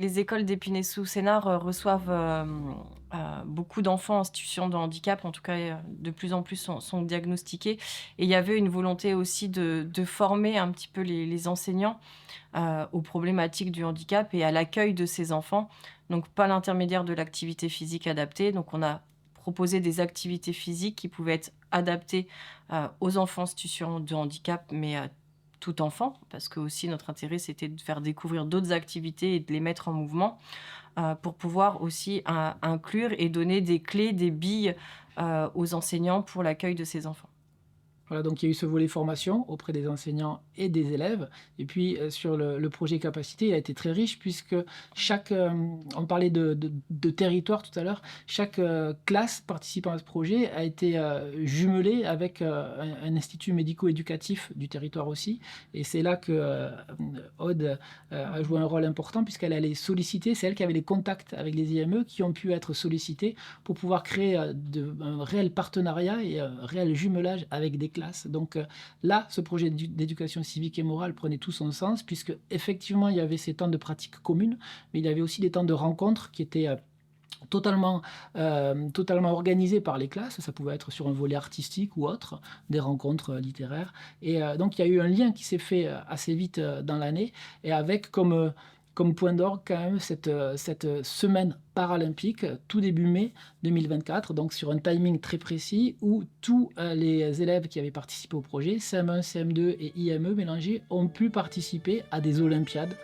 Les écoles d'Épinay-sous-Sénart, reçoivent, beaucoup d'enfants en situation de handicap. En tout cas, de plus en plus sont diagnostiqués et il y avait une volonté aussi de former un petit peu les enseignants, aux problématiques du handicap et à l'accueil de ces enfants. Donc par l'intermédiaire de l'activité physique adaptée. Donc on a proposé des activités physiques qui pouvaient être adaptées, aux enfants en situation de handicap, mais tout enfant, parce que aussi notre intérêt, c'était de faire découvrir d'autres activités et de les mettre en mouvement, pour pouvoir aussi inclure et donner des clés, des billes, aux enseignants pour l'accueil de ces enfants. Voilà, donc il y a eu ce volet formation auprès des enseignants et des élèves. Et puis, sur le projet capacité, il a été très riche puisque on parlait de territoire tout à l'heure, chaque classe participant à ce projet a été jumelée avec un institut médico-éducatif du territoire aussi. Et c'est là que Aude a joué un rôle important puisqu'elle allait solliciter, c'est elle qui avait les contacts avec les IME qui ont pu être sollicités pour pouvoir créer un réel partenariat et un réel jumelage avec des classes. Donc là, ce projet d'éducation civique et morale prenait tout son sens, puisque effectivement, il y avait ces temps de pratique commune, mais il y avait aussi des temps de rencontre qui étaient totalement organisés par les classes. Ça pouvait être sur un volet artistique ou autre, des rencontres littéraires. Et donc, il y a eu un lien qui s'est fait assez vite dans l'année, et avec comme point d'orgue quand même cette semaine paralympique, tout début mai 2024, donc sur un timing très précis où tous les élèves qui avaient participé au projet, CM1, CM2 et IME mélangés, ont pu participer à des Olympiades